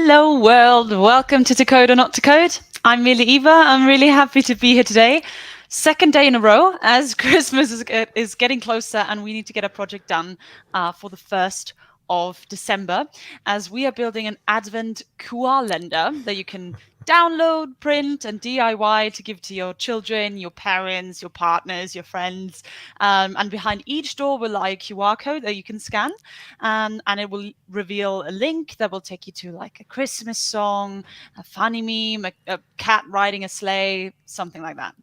Hello world, welcome to Code or Not to Code. I'm Mila Eva. I'm really happy to be here today. Second day in a row as Christmas is getting closer and we need to get a project done for the 1st of December, as we are building an Advent QR lender that you can download, print, and DIY to give to your children, your parents, your partners, your friends. And behind each door will lie a QR code that you can scan, and it will reveal a link that will take you to like a Christmas song, a funny meme, a cat riding a sleigh, something like that.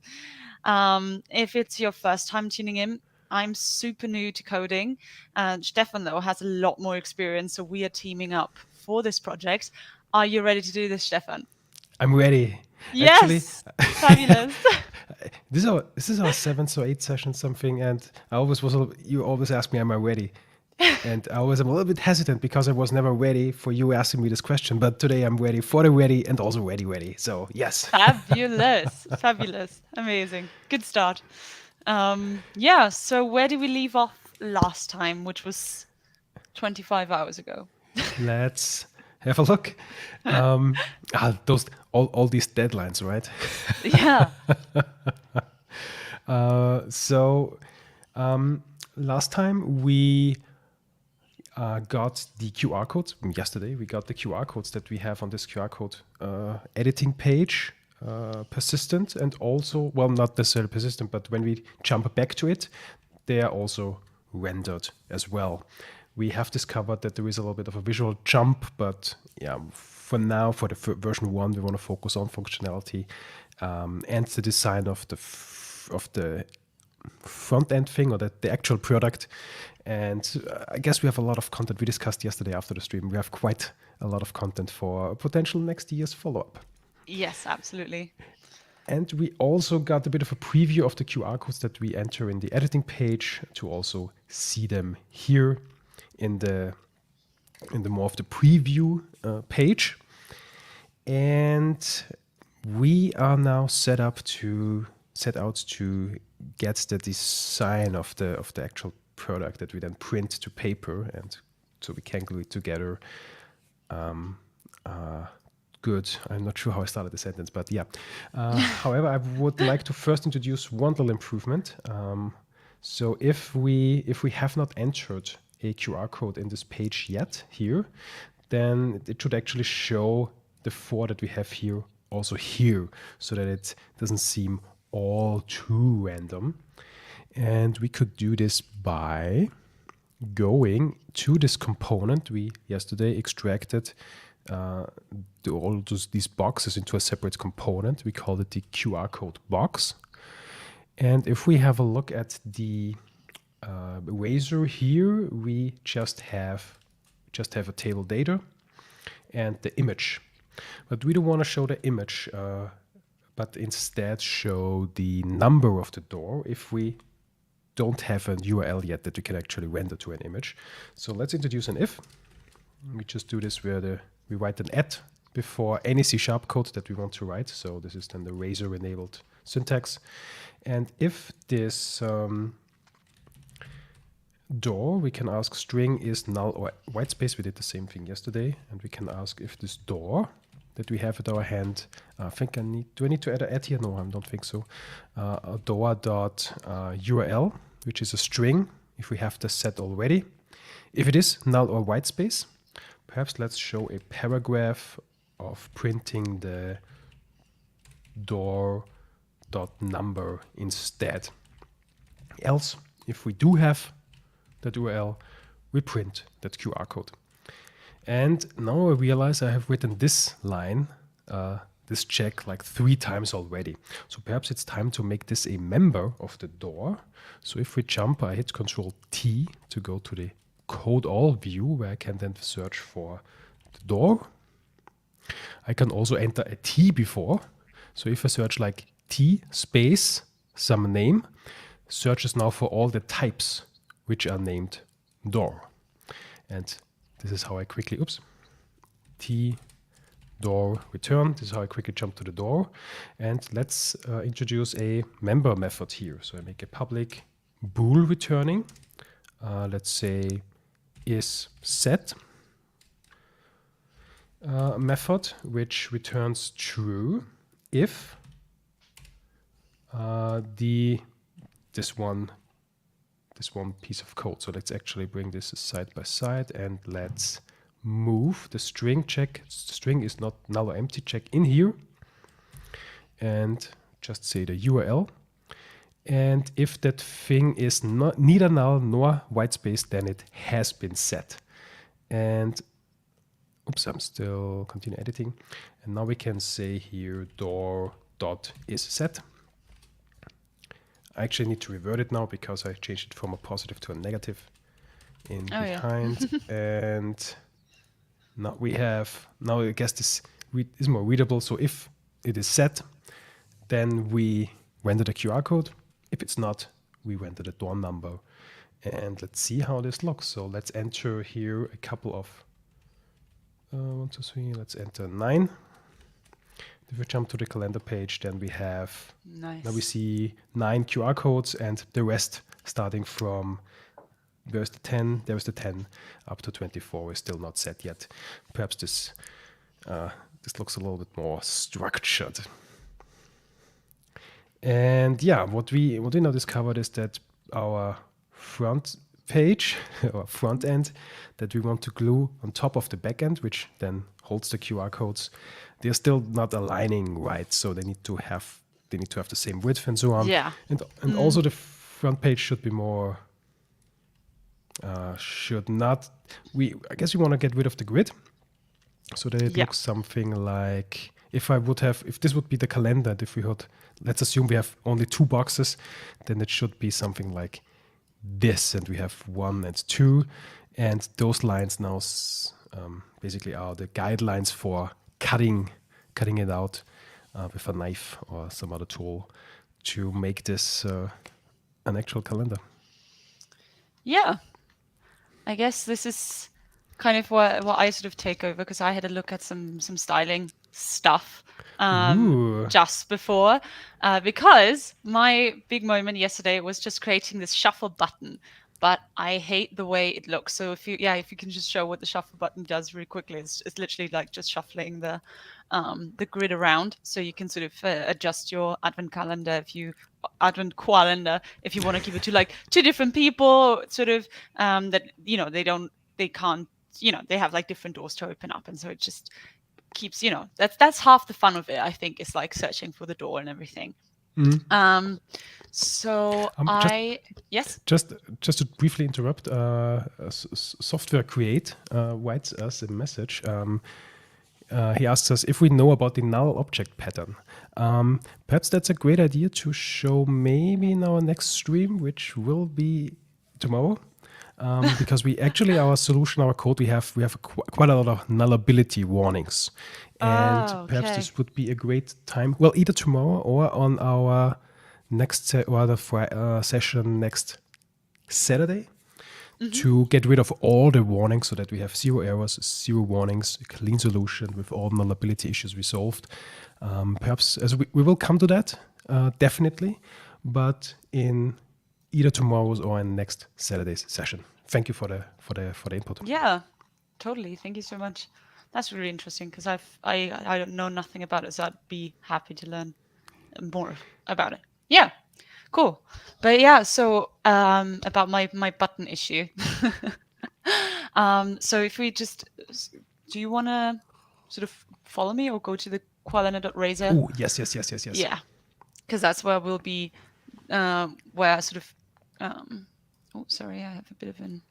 If it's your first time tuning in, I'm super new to coding. Stefan, though, has a lot more experience, so we are teaming up for this project. Are you ready to do this, Stefan? I'm ready. Actually, Yes! Fabulous. this is our 7th or 8th session something, and you always ask me, am I ready? And I always am a little bit hesitant because I was never ready for you asking me this question. But today I'm ready for the ready and also ready. So yes. Fabulous. Fabulous. Amazing. Good start. Yeah, so where did we leave off last time, which was 25 hours ago? Let's have a look. Those all these deadlines, right? Yeah. Last time we got the QR codes. Yesterday we got the QR codes that we have on this QR code editing page, persistent, and also, well, not necessarily persistent, but when we jump back to it, they are also rendered as well. We have discovered that there is a little bit of a visual jump, but yeah, for now, for the version 1, we want to focus on functionality and the design of the front end thing, or the actual product. And I guess we have a lot of content we discussed yesterday after the stream. We have quite a lot of content for potential next year's follow-up. Yes, absolutely. And we also got a bit of a preview of the QR codes that we enter in the editing page to also see them here in the more of the preview page. And we are now set out to get the design of the actual product that we then print to paper, and so we can glue it together. Good. I'm not sure how I started the sentence, but yeah. However, I would like to first introduce one little improvement. So if we have not entered a QR code in this page yet here, then it should actually show the 4 that we have here also here, so that it doesn't seem all too random. And we could do this by going to this component. We yesterday extracted these boxes into a separate component. We called it the QR code box. And if we have a look at the Blazor here, we just have a table data and the image. But we don't want to show the image, but instead show the number of the door if we don't have a URL yet that we can actually render to an image. So let's introduce an if. We just do this where we write an at before any C# code that we want to write. So this is then the Blazor enabled syntax. And if this door, we can ask string is null or white space. We did the same thing yesterday. And we can ask if this door that we have at our hand, do I need to add an at here? No, I don't think so. door.url, which is a string, if we have this set already. If it is null or white space, perhaps let's show a paragraph of printing the door.number instead. Else, if we do have that URL, we print that QR code. And now I realize I have written this line, this check, like 3 times already. So perhaps it's time to make this a member of the door. So if we jump, I hit Control T to go to the code all view, where I can then search for the door. I can also enter a T before. So if I search like T space some name, searches now for all the types which are named door. And this is how I quickly, T door return. This is how I quickly jump to the door. And let's introduce a member method here. So I make a public bool returning. Let's say is set. method which returns true if this one piece of code. So let's actually bring this side by side and let's move the string check. String is not null or empty check in here, and just say the URL. And if that thing is not neither null nor white space, then it has been set. And oops, I'm still continue editing. And now we can say here door dot is set. I actually need to revert it now because I changed it from a positive to a negative in behind. And now we have, now I guess this is more readable. So if it is set, then we render the QR code. If it's not, we render the door number. And let's see how this looks. So let's enter here a couple of 1, 2, 3. Let's enter 9. If we jump to the calendar page, then we have, nice. Now we see 9 QR codes and the rest starting from, there's the 10, there's the 10, up to 24 is still not set yet. Perhaps this looks a little bit more structured. And yeah, what we now discovered is that our front page or front end that we want to glue on top of the back end, which then holds the QR codes, they're still not aligning right. So they need to have the same width and so on. Yeah. And also the front page should be more I guess we want to get rid of the grid so that it looks something like, if this would be the calendar, and if we had, let's assume we have only 2 boxes, then it should be something like this, and we have 1 and 2, and those lines now basically are the guidelines for cutting it out with a knife or some other tool to make this an actual calendar. Yeah, I guess this is kind of what I sort of take over, because I had a look at some styling stuff just before, because my big moment yesterday was just creating this shuffle button, but I hate the way it looks. So if you can just show what the shuffle button does really quickly, it's literally like just shuffling the grid around, so you can sort of adjust your advent calendar AdventQRlendar if you want to give it to like 2 different people, sort of that they can't, they have like different doors to open up, and so it just keeps, that's half the fun of it, I think, is like searching for the door and everything. Just to briefly interrupt, Software Create writes us a message. He asks us if we know about the null object pattern. Perhaps that's a great idea to show maybe in our next stream, which will be tomorrow. Because we actually, our solution, our code, we have quite a lot of nullability warnings. And perhaps this would be a great time, well, either tomorrow or on our next session next Saturday, to get rid of all the warnings so that we have 0 errors, 0 warnings, a clean solution with all nullability issues resolved. Perhaps as we will come to that, definitely, but in either tomorrow's or in next Saturday's session. Thank you for the input. Yeah, totally. Thank you so much. That's really interesting, because I don't know nothing about it, so I'd be happy to learn more about it. Yeah, cool. But yeah, so about my button issue. So if we just, do you want to sort of follow me or go to the QRlendar.razor? Oh, yes. Yeah, because that's where we'll be, where I sort of, oh, sorry, I have a bit of an,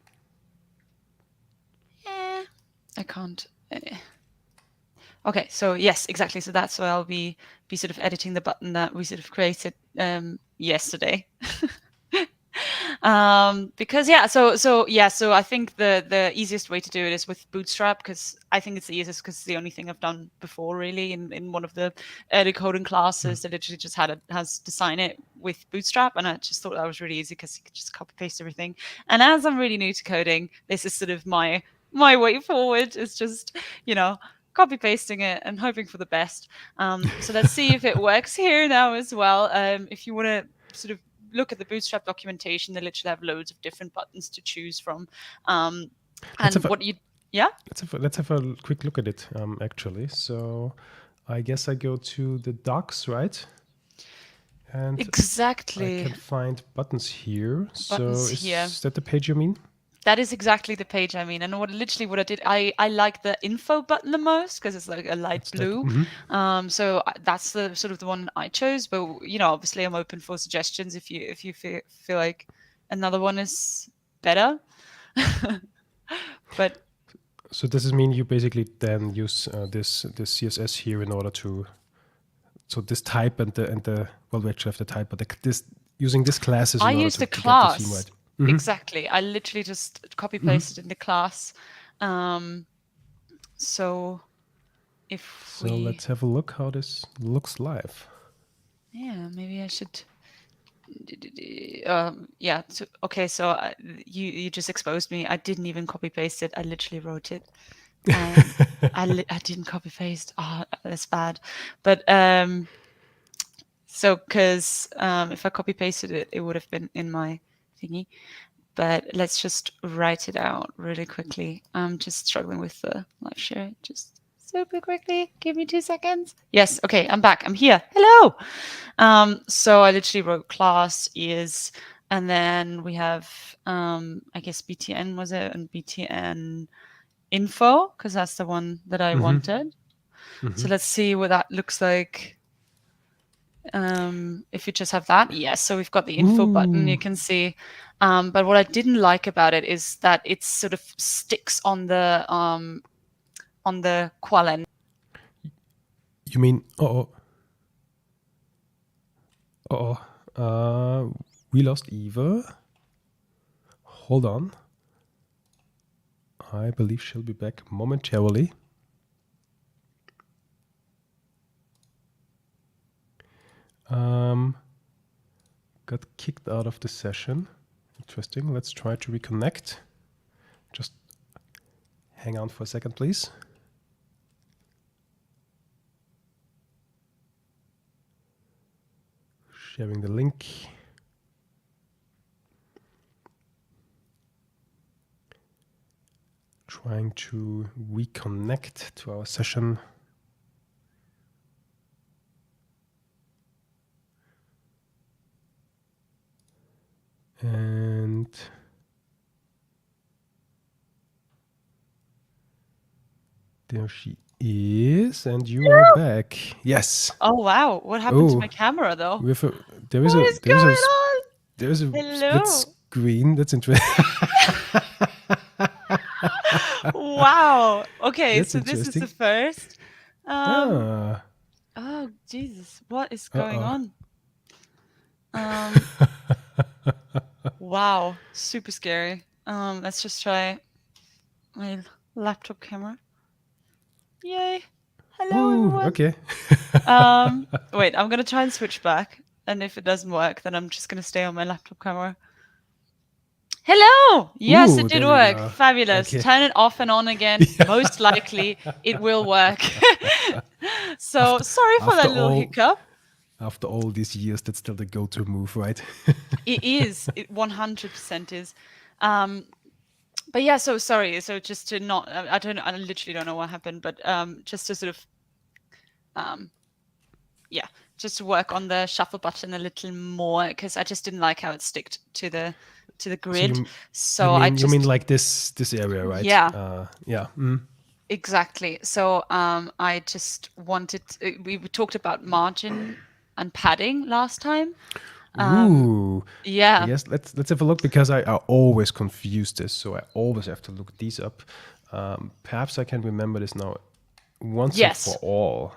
I can't. Okay, so yes, exactly. So that's where I'll be sort of editing the button that we sort of created yesterday. Because so I think the easiest way to do it is with Bootstrap, because I think it's the easiest, because it's the only thing I've done before really in one of the early coding classes that literally just has design it with Bootstrap, and I just thought that was really easy because you could just copy paste everything. And as I'm really new to coding, this is sort of my way forward. It's just copy pasting it and hoping for the best. So let's see if it works here now as well. If you want to sort of look at the Bootstrap documentation, they literally have loads of different buttons to choose from. And what you Yeah, let's have a quick look at it, actually. So I guess I go to the docs, right? And I exactly. can find buttons here. So Buttons here. is that the page you mean? That is exactly the page I mean. And what I did, I like the info button the most because it's like a light That's that. blue. So that's the sort of the one I chose. But obviously, I'm open for suggestions if you feel like another one is better. But So does this mean you basically then use this CSS here in order to, so this type and the well, we actually have the type, but this using this classes I in order used the to get the theme class. right. Exactly. I literally just copy pasted in the class. So if So let's have a look how this looks live. yeah, maybe I should. Yeah. So, okay. So you just exposed me. I didn't even copy paste it. I literally wrote it. I didn't copy paste. Oh, that's bad. But so because if I copy pasted it, it would have been in my thingy. But let's just write it out really quickly. I'm just struggling with the live share. Just super quickly. Give me 2 seconds. Yes. Okay. I'm back. I'm here. Hello. So I literally wrote class is, and then we have, I guess BTN was it, and BTN info, because that's the one that I wanted. So let's see what that looks like. If you just have that, yes. So we've got the info button, you can see. But what I didn't like about it is that it sort of sticks on the QRlendar. You mean we lost Eva. Hold on. I believe she'll be back momentarily. Got kicked out of the session. Interesting. Let's try to reconnect. Just hang on for a second, please. Sharing the link. Trying to reconnect to our session. And there she is, and you are back. Yes. Oh wow! What happened to my camera though? There is What is going on? There's a Hello. split screen. That's interesting. Wow. Okay, That's so this is the interesting. first. Ah. Oh Jesus, what is going on? Wow, super scary. Let's just try my laptop camera. Yay. Hello everyone. Okay. Wait, I'm gonna try and switch back, and if it doesn't work, then I'm just gonna stay on my laptop camera. Hello! Yes, it did work. Fabulous. Okay. Turn it off and on again. Most likely it will work. So sorry for that little hiccup. After all these years, that's still the go-to move, right? It is. It 100% is. But yeah, so sorry. So just to not, I literally don't know what happened, but just to sort of, yeah, just to work on the shuffle button a little more because I just didn't like how it sticked to the grid. You mean like this area, right? Yeah. Yeah. Exactly. So I just wanted. We talked about margin and padding last time. Ooh. Yeah. I guess let's have a look because I always confuse this, so I always have to look these up. Perhaps I can remember this now once and for all.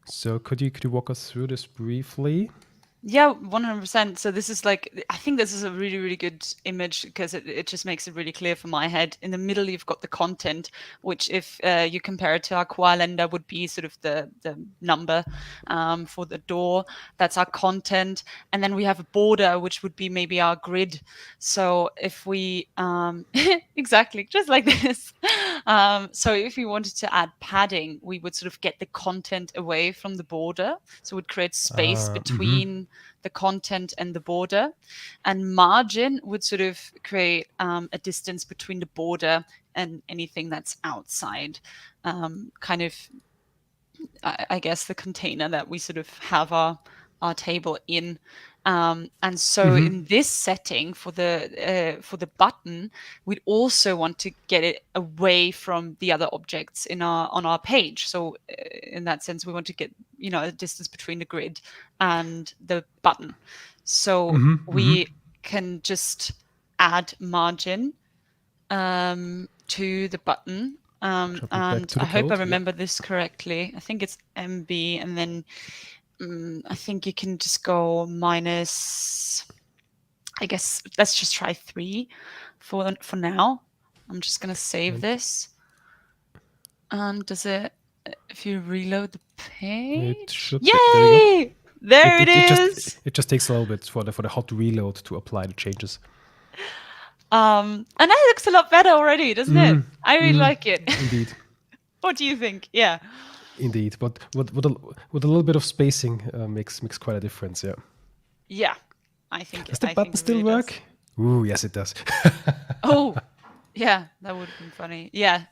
So could you walk us through this briefly? Yeah, 100%. So this is like, I think this is a really, really good image because it just makes it really clear for my head. In the middle, you've got the content, which if you compare it to our QRlendar would be sort of the number for the door. That's our content. And then we have a border, which would be maybe our grid. So if we, exactly, just like this. So if we wanted to add padding, we would sort of get the content away from the border. So it would create space between the content and the border, and margin would sort of create a distance between the border and anything that's outside, kind of, I guess, the container that we sort of have our table in. And so in this setting for the button, we'd also want to get it away from the other objects on our page. So in that sense, we want to get, a distance between the grid and the button. So we can just add margin to the button. Jumping back And to the I hope I code, yeah. remember this correctly. I think it's MB, and then I think you can just go minus, I guess, let's just try 3 for now. I'm just going to save this. And does it, if you reload the page? It should Yay! be. There we go. There it is! It just takes a little bit for the hot reload to apply the changes. And that looks a lot better already, doesn't it? I really like it. Indeed. What do you think? Yeah. Indeed, but with a little bit of spacing makes quite a difference. Yeah. Yeah, I think. Does the I button think it still really work? Ooh, yes, it does. Oh, yeah, that would have been funny. Yeah,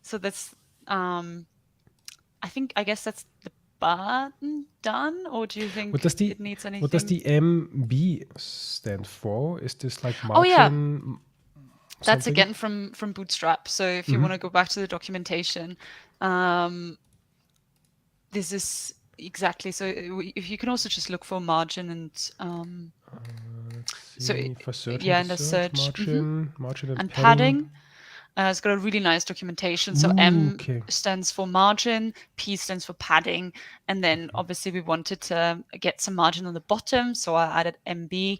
so that's. I guess that's the button done, or do you think it needs anything? What does the MB stand for? Is this like margin? Oh yeah, that's something? again from Bootstrap. So if you want to go back to the documentation, this is exactly. So if you can also just look for margin and Let's see, if I search in the search, margin and padding. It's got a really nice documentation. So M stands for margin, P stands for padding, and then obviously we wanted to get some margin on the bottom, so I added MB,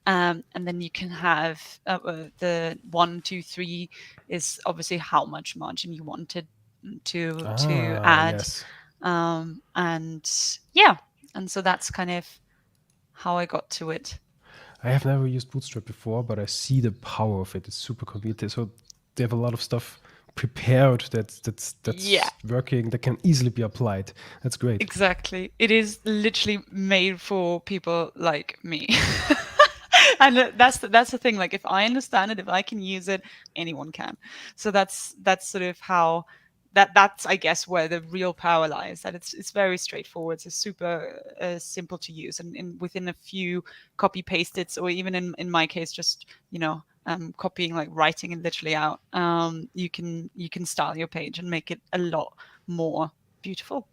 and then you can have the 1, 2, 3 is obviously how much margin you wanted to add, yes. and yeah, and so that's kind of how I got to it. I have never used Bootstrap before, but I see the power of it. It's super convenient. So they have a lot of stuff prepared that's working, that can easily be applied. That's great. Exactly. It is literally made for people like me. And that's the thing. Like, if I understand it, if I can use it, anyone can. So that's sort of how that's I guess where the real power lies. That it's very straightforward. It's super simple to use, and within a few copy pasted, or even in my case, just copying, like writing it literally out, you can style your page and make it a lot more beautiful.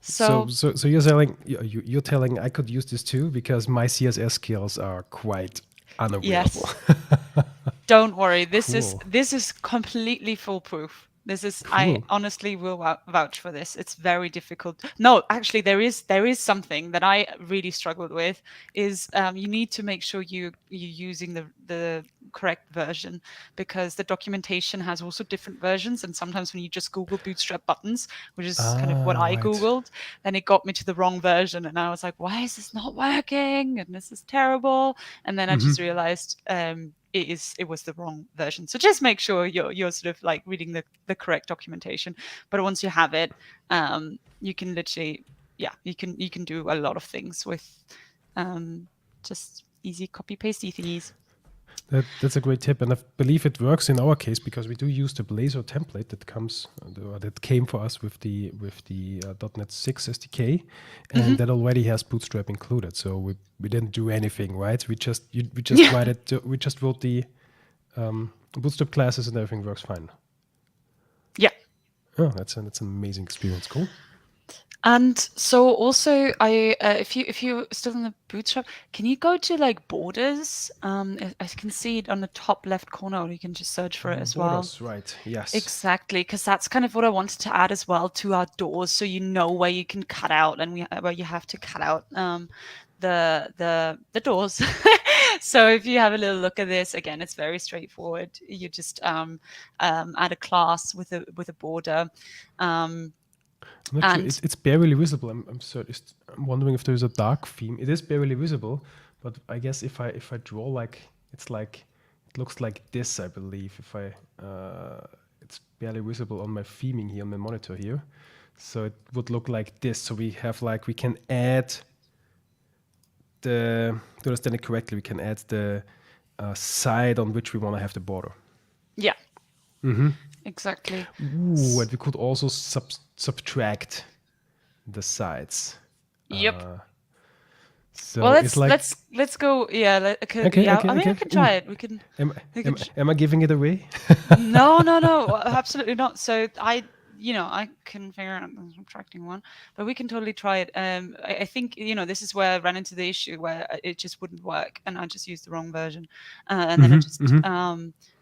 So you're telling I could use this too, because my CSS skills are quite unavailable. Yes. Don't worry. This is completely foolproof. This is cool. I honestly will vouch for this. It's very difficult. No, actually, there is something that I really struggled with. Is you need to make sure you're using the correct version, because the documentation has also different versions, and sometimes when you just Google Bootstrap buttons, which is kind of what I Googled, then it got me to the wrong version, and I was like, why is this not working? And this is terrible. And then I just realized it was the wrong version. So just make sure you're sort of like reading the correct documentation. But once you have it, you can literally, you can do a lot of things with just easy copy pasty thingies. That's a great tip, and I believe it works in our case because we do use the Blazor template that came for us with the .NET 6 SDK, and that already has Bootstrap included. So we didn't do anything, right? We just wrote the Bootstrap classes, and everything works fine. Yeah. Oh, that's an amazing experience. Cool. And so also, if you're still in the Bootstrap, can you go to like borders? I can see it on the top left corner, or you can just search for it as borders, well. Right? Yes. Exactly, because that's kind of what I wanted to add as well to our doors, so you know where you can cut out and where you have to cut out the doors. So if you have a little look at this, again, it's very straightforward. You just add a class with a border. Sure. It's barely visible. I'm wondering if there's a dark theme. It is barely visible, but I guess if I draw it looks like this, I believe. It's barely visible on my theming here on my monitor here, so it would look like this. So we can add to understand it correctly, we can add the side on which we want to have the border. Yeah. Exactly. Ooh, and we could also subtract the sides. Yep. So Well, it's like, let's go. Yeah, okay, yeah. okay, I mean, I okay. can Ooh, try it. am, We am, could. am I giving it away? No, no, no, absolutely not. So I can figure out the subtracting one, but we can totally try it. I think this is where I ran into the issue where it just wouldn't work, and I just used the wrong version, and then I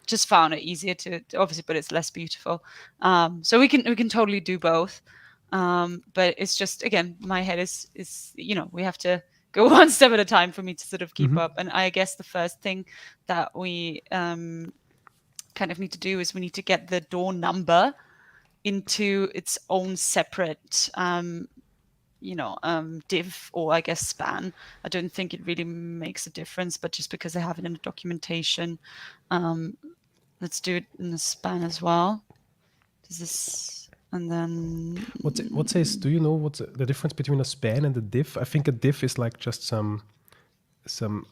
just found it easier to obviously, but it's less beautiful. So we can totally do both. But it's just, again, my head is we have to go one step at a time for me to sort of keep up. And I guess the first thing that we kind of need to do is we need to get the door number into its own separate div, or I guess span. I don't think it really makes a difference, but just because I have it in the documentation, let's do it in the span as well. Does this, and then What says? Do you know what's the difference between a span and a div? I think a div is like just some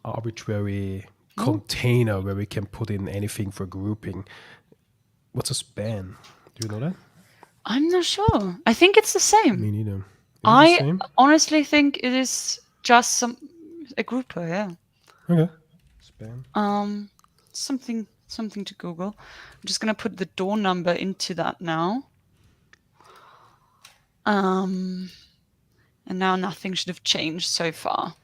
arbitrary container where we can put in anything for grouping. What's a span? Do you know that? I'm not sure. I think it's the same. Me neither. Is it the I same? honestly think it is just a grouper, yeah. Okay. Span. Something to Google. I'm just gonna put the door number into that now. And now nothing should have changed so far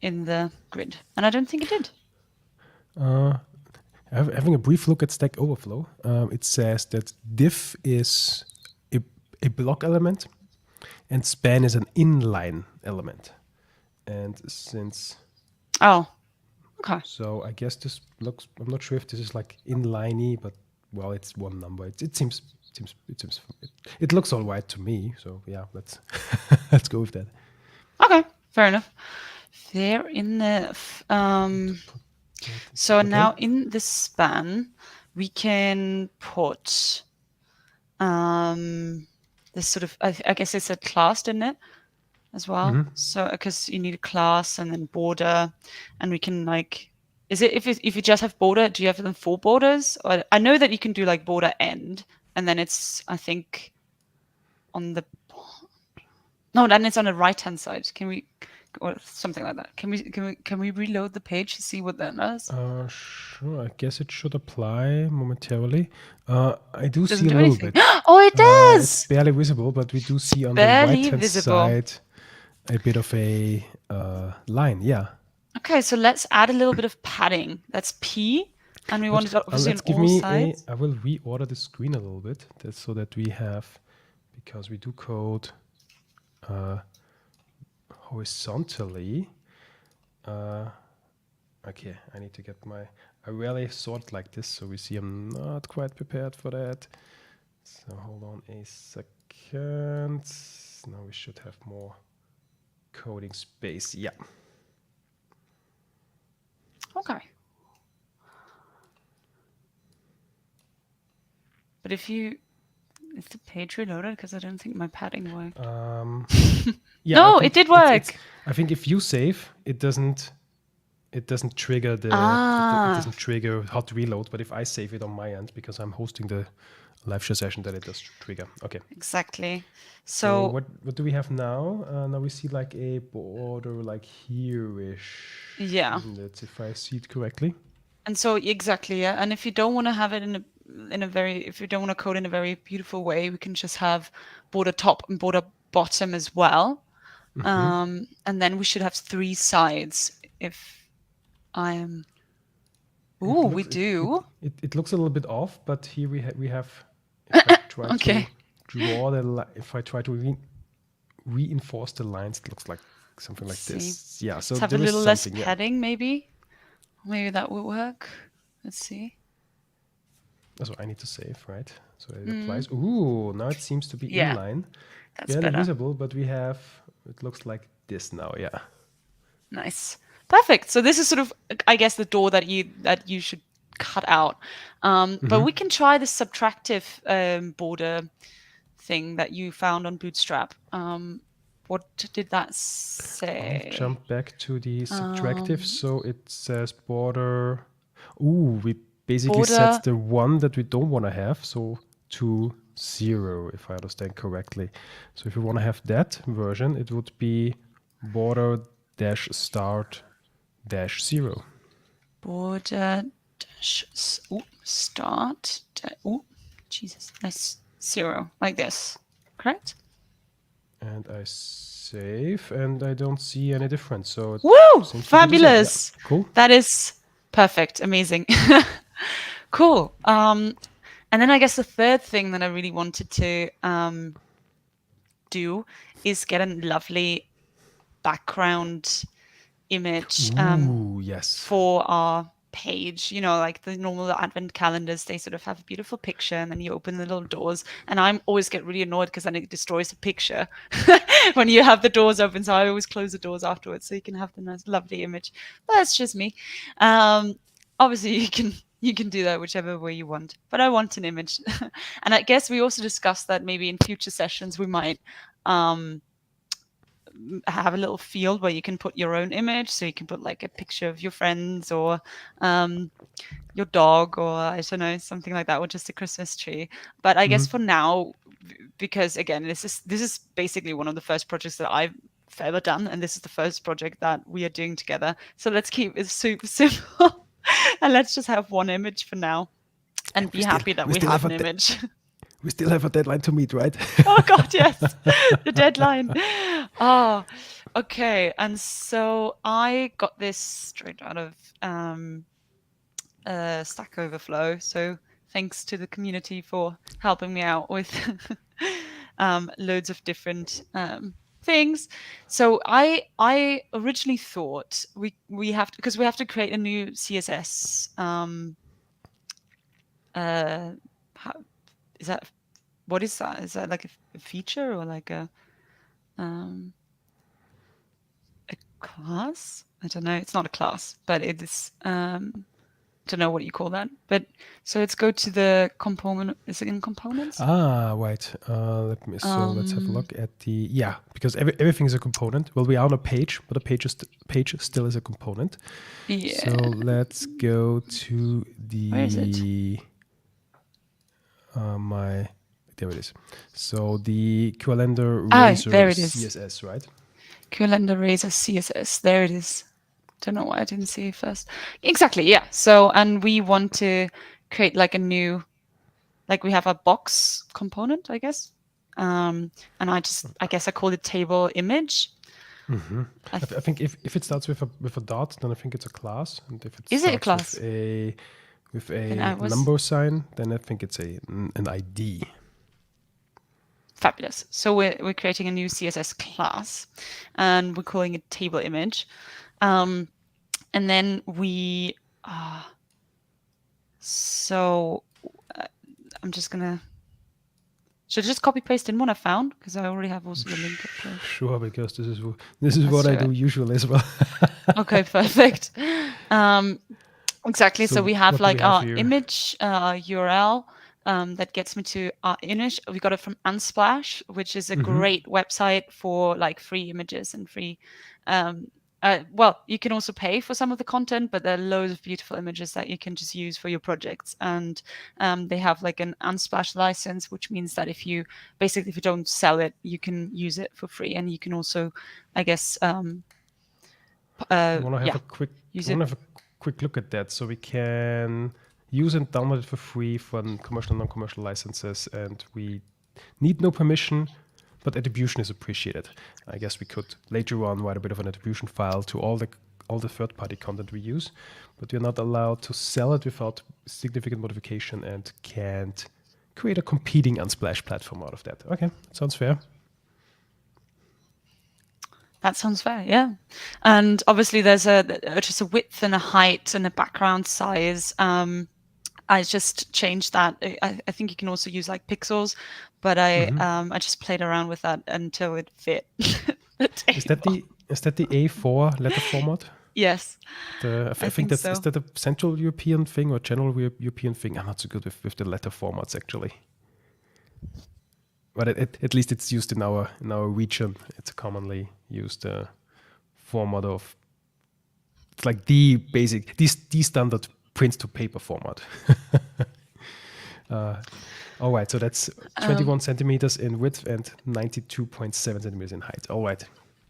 in the grid, and I don't think it did. Having a brief look at Stack Overflow, it says that div is a block element and span is an inline element. And since... Oh, okay. So I guess this looks... I'm not sure if this is like inliney, but well, it's one number. It looks all right to me. So yeah, let's let's go with that. Okay, fair enough. Fair enough. So now in the span, we can put this sort of, I guess it's a class, didn't it, as well? So because you need a class and then border, and we can like, is it if you just have border, do you have them 4 borders? Or I know that you can do like border end, and then it's, I think, on the then it's on the right hand side. Can we, or something like that? Can we reload the page to see what that does? Sure. I guess it should apply momentarily. I do Doesn't see a do little anything. bit. Oh, it does. It's barely visible, but we do see on the Barely right-hand visible. side a bit of a line. Yeah. Okay, so let's add a little bit of padding. That's P, and we want it obviously on Let's give all me sides. I will reorder the screen a little bit so that we have, because we do code horizontally. Okay, I need to get I rarely sort like this, so we see I'm not quite prepared for that. So hold on a second. Now we should have more coding space. Yeah. Okay. But is the page reloaded? Because I don't think my padding worked. Yeah, no, it did work. I think if you save, it doesn't trigger the it doesn't trigger hot reload. But if I save it on my end, because I'm hosting the live show session, that it does trigger. Okay. Exactly. So what do we have now? Now we see like a border like here-ish. Yeah. Isn't it, if I see it correctly? And so exactly, yeah. And if you don't want to have it if you don't want to code in a very beautiful way, we can just have border top and border bottom as well. And then we should have 3 sides. If I am, we do. It looks a little bit off, but here we have. If I try Okay. to draw if I try to reinforce the lines, it looks like something like this. Yeah. So let's have a there is little less something, yeah. padding, maybe. Maybe that will work. Let's see. So I need to save, right? So it applies. Ooh, now it seems to be Yeah, inline. that's Barely better. visible, but we have. It looks like this now. Yeah. Nice. Perfect. So this is sort of, I guess, the door that you should cut out. But we can try the subtractive border thing that you found on Bootstrap. What did that say? I'll jump back to the subtractive. So it says border. Ooh, we basically Border. set the one that we don't want to have, so to 0, if I understand correctly. So if you want to have that version, it would be border dash start dash 0. Border dash start. Jesus, nice 0 like this. Correct? And I save, and I don't see any difference. So it Woo! seems to be the same. Fabulous. Yeah, cool. That is perfect. Amazing. Cool. And then I guess the third thing that I really wanted to do is get a lovely background image Ooh, yes. for our page. You know, like the normal advent calendars, they sort of have a beautiful picture and then you open the little doors. And I always get really annoyed because then it destroys the picture when you have the doors open. So I always close the doors afterwards so you can have the nice, lovely image. But that's just me. Obviously, you can do that whichever way you want, but I want an image. And I guess we also discussed that maybe in future sessions we might have a little field where you can put your own image. So you can put like a picture of your friends or your dog or I don't know, something like that, or just a Christmas tree. But I guess for now, because again, this is basically one of the first projects that I've ever done, and this is the first project that we are doing together. So let's keep it super simple. And let's just have one image for now and be happy that we have an image. We still have a deadline to meet, right? Oh God, yes, the deadline. Oh, okay. And so I got this straight out of Stack Overflow. So thanks to the community for helping me out with loads of different things. So I originally thought we have to, because we have to create a new CSS. Is that, what is that? Is that like a feature or like a class? I don't know. It's not a class, but it is. Don't know what you call that. But so let's go to the component. Is it in components? Right. Let's have a look at the, because everything is a component. Well, we are on a page, but the page still is a component. Yeah. So let's go to the, Where is it? There it is. So the QRlendar Razor there it is. CSS, right? QRlendar Razor CSS. There it is. Don't know why I didn't see it first. Exactly, yeah. So, and we want to create like a new, like we have a box component, I guess. And I guess I call it table image. I think if it starts with a dot, then I think it's a class. And if it Is it a starts class? with a number sign, then I think it's an ID. Fabulous. So we're creating a new CSS class, and we're calling it table image. And then we, I'm just gonna, should I just copy paste in one I found? Because I already have also the link up there. Sure, because this is what I do usually as well. Okay, perfect. Exactly. So we have like our here? image URL that gets me to our image. We got it from Unsplash, which is a great website for like free images and free. Well, you can also pay for some of the content, but there are loads of beautiful images that you can just use for your projects. And they have like an Unsplash license, which means that if you don't sell it, you can use it for free. And you can also, I guess, want to have a quick look at that, so we can use and download it for free from commercial and non-commercial licenses, and we need no permission, but attribution is appreciated. I guess we could later on write a bit of an attribution file to all the third-party content we use, but we're not allowed to sell it without significant modification and can't create a competing Unsplash platform out of that. Okay, sounds fair. That sounds fair, yeah. And obviously there's just a width and a height and a background size. I just changed that. I think you can also use like pixels, but I just played around with that until it fit. Is that the A4 letter format? Yes. I think that's so. Is that a Central European thing or general European thing? I'm not so good with the letter formats actually. But at least it's used in our region. It's a commonly used format of, it's like the basic, the standard prints to paper format. All right, so that's 21 centimeters in width and 92.7 centimeters in height. All right.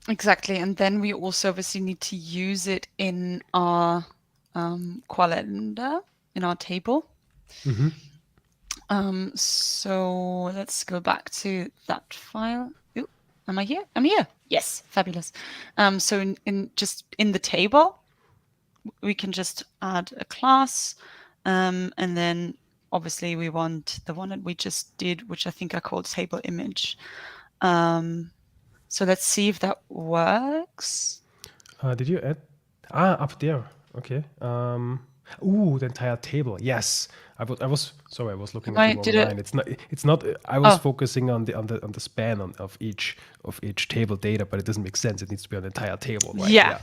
Exactly. And then we also obviously need to use it in our QRlendar, in our table. So let's go back to that file. Ooh, am I here? I'm here. Yes, fabulous. So in the table, we can just add a class, and then obviously we want the one that we just did, which I think I called table image. So let's see if that works. Did you add? Up there. Okay. The entire table. Yes. I was sorry. I was looking at the wrong line. It's not. I was focusing on the span of each table data, but it doesn't make sense. It needs to be on the entire table, right? Yeah.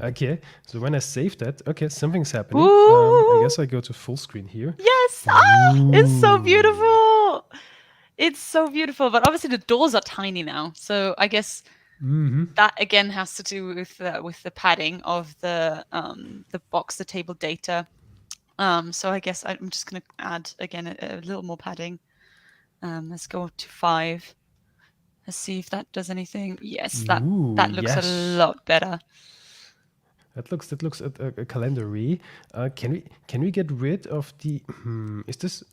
Okay. So when I save that, okay, something's happening. I guess I go to full screen here. Yes. It's so beautiful. It's so beautiful. But obviously the doors are tiny now, so I guess that again has to do with the padding of the box, the table data. So I guess I'm just going to add again a little more padding. Let's go to 5. Let's see if that does anything. Yes, that looks a lot better. That looks a calendar-y. Can we get rid of the? Is this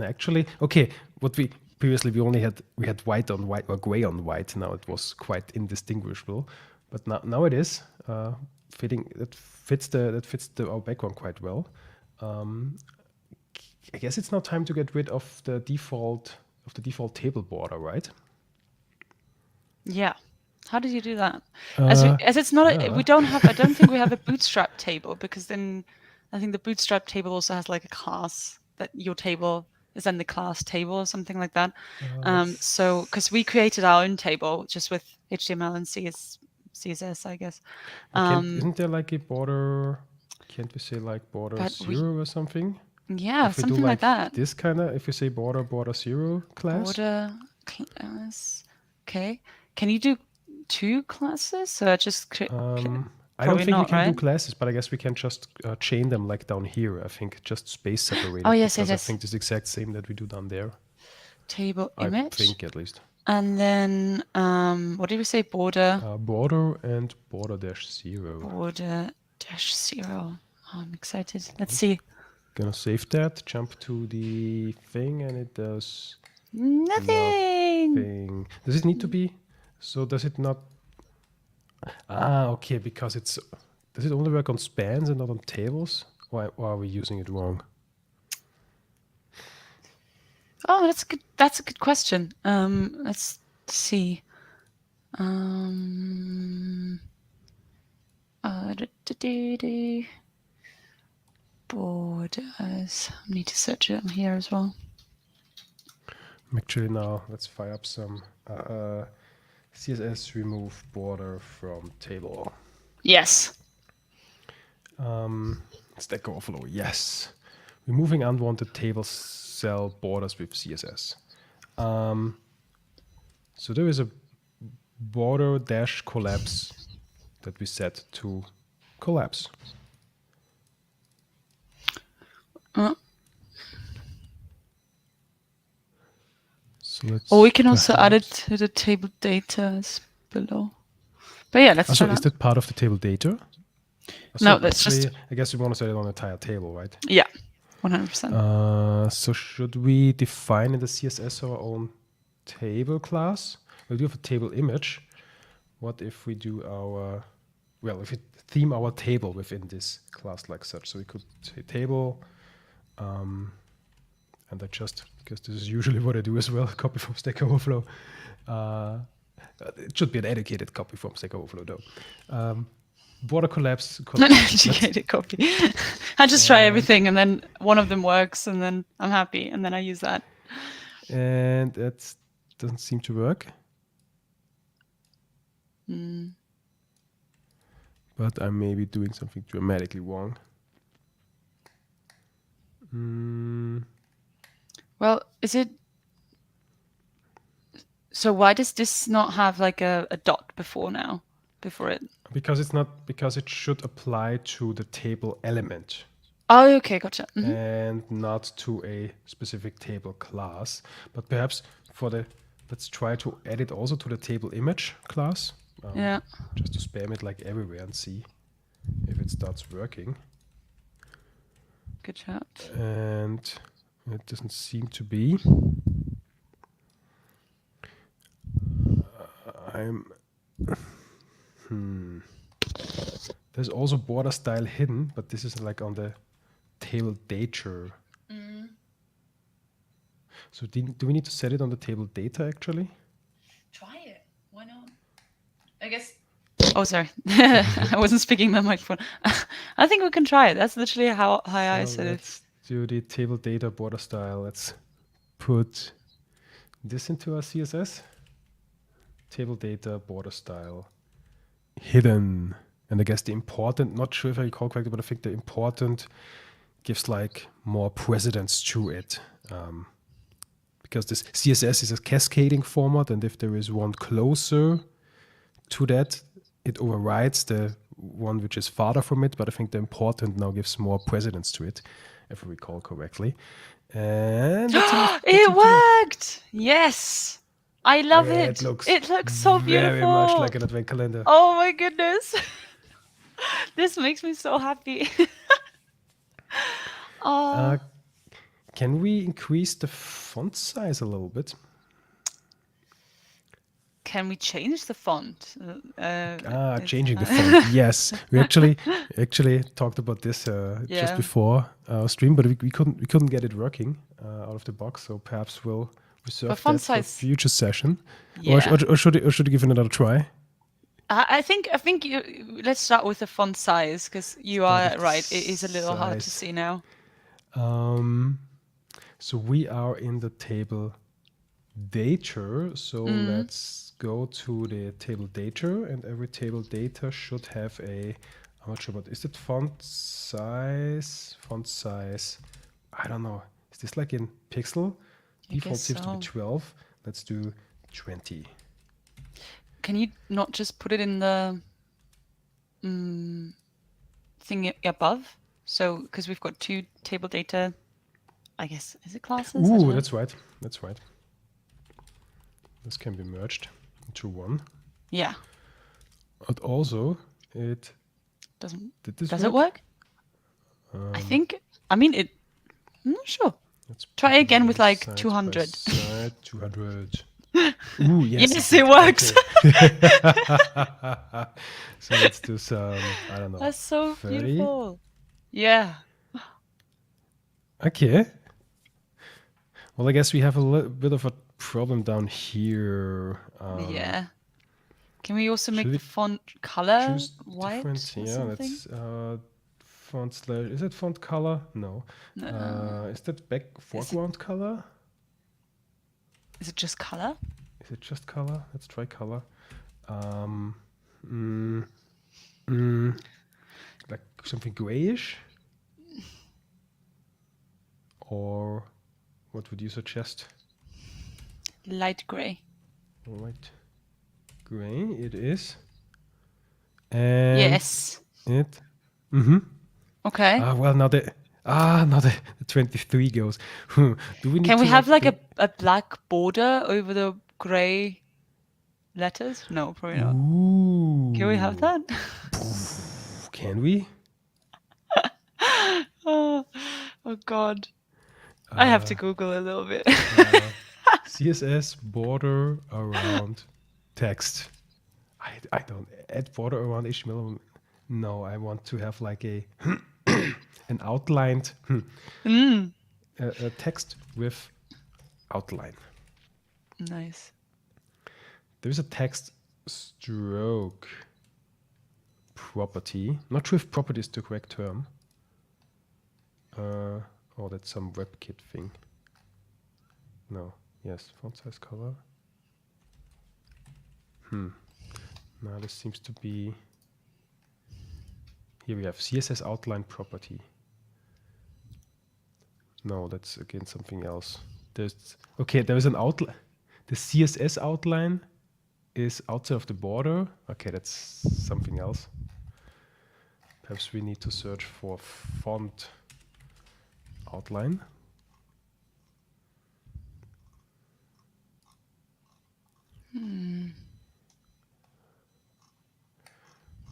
actually okay? What we previously we had white on white or gray on white. Now it was quite indistinguishable, but now it is fitting. That fits our background quite well. I guess it's now time to get rid of the default table border, right? Yeah. How did you do that? As it's not, we don't have. I don't think we have a bootstrap table, because then I think the bootstrap table also has like a class that your table is then the class table or something like that. So because we created our own table just with HTML and CSS, I guess. Isn't there like a border? Can't we say like border 0 or something? Yeah, if we something do like that. This kind of, if you say border 0 class. Border class. Okay. Can you do 2 classes? So I just I don't think we can do classes, but I guess we can just chain them like down here. I think just space separated. Oh yes, yes. I think this exact same that we do down there. Table image. I think at least. And then what did we say? Border. Border and border -0. Border -0. Oh, I'm excited. Let's see. Gonna save that. Jump to the thing, and it does nothing. Does it need to be? So does it not? Okay, because does it only work on spans and not on tables? Or are we using it wrong? Oh, that's good. That's a good question. Let's see. Borders. I need to search it on here as well. Actually, now let's fire up some CSS remove border from table. Yes. Stack Overflow. Yes. Removing unwanted table cell borders with CSS. So there is a border -collapse that we set to collapse. So we can also add it to the table data below. But yeah, let's try is that part of the table data? No, that's just. I guess we want to set it on the entire table, right? Yeah, 100%. So should we define in the CSS our own table class? We do have a table image. What if we do if we theme our table within this class like such? So we could say table, and I just, because this is usually what I do as well, copy from Stack Overflow. It should be an educated copy from Stack Overflow though. Border collapse. An educated copy. I just try everything, and then one of them works, and then I'm happy, and then I use that. And that doesn't seem to work. But I may be doing something dramatically wrong. Well, is it? So why does this not have like a dot before it? Because it's not, because it should apply to the table element. Oh, okay, gotcha. and not to a specific table class. But perhaps let's try to add it also to the table image class. Yeah. Just to spam it like everywhere and see if it starts working. Good chat. And it doesn't seem to be. There's also border style hidden, but this is like on the table data. So do we need to set it on the table data actually? Try it. Why not? I guess. Oh, sorry. I wasn't speaking in the microphone. I think we can try it. That's literally how I said it. Let's do the table data border style. Let's put this into our CSS. Table data border style hidden. And I guess the important, not sure if I recall correctly, but I think the important gives like more precedence to it. Because this CSS is a cascading format, and if there is one closer to that, it overrides the one which is farther from it. But I think the important now gives more precedence to it, if I recall correctly. And it worked! Yes! I love yeah, it. It looks so beautiful. Very much like an advent calendar. Oh my goodness. This makes me so happy. Oh. Can we increase the font size a little bit? Can we change the font? Changing the font. Yes, we actually talked about this just before our stream, but we couldn't get it working out of the box. So perhaps we'll reserve that for a future session. Yeah. Or should you give it another try? I think let's start with the font size, because you are right. It is a little hard to see now. So we are in the table data. So let's go to the table data, and every table data should have a, I'm not sure, but is it font size? Font size, I don't know. Is this like in pixel? Default seems to be 12. Let's do 20. Can you not just put it in the thing above? So, because we've got two table data, I guess, is it classes? Ooh, that's right. That's right. This can be merged into one. Yeah. But also, it doesn't. Does it work? I think. I mean, it. I'm not sure. Let's try again with like 200. 200. Ooh, yes. Yes, it works. So let's do some, I don't know. That's so 30. beautiful. Yeah. Okay. Well, I guess we have a little bit of a problem down here. Yeah. Can we also make the font color white? Yeah, let's font slash. Is it font color? No. Is that foreground color? Is it just color? Is it just color? Let's try color. Like something grayish? Or what would you suggest? Light gray. Light gray, it is. And yes. It. Okay. Well, now the 23 goes. Do we need Can we have like a black border over the gray letters? No, probably not. Ooh. Can we have that? Can we? Oh God. I have to Google a little bit. CSS border around text. I don't add border around HTML. No, I want to have like a an outlined text with outline. Nice. There's a text stroke property. Not sure if property is the correct term. Oh, that's some WebKit thing. No. Yes, font size color. Now this seems to be. Here we have CSS outline property. No, that's again something else. There is an outline. The CSS outline is outside of the border. Okay, that's something else. Perhaps we need to search for font outline.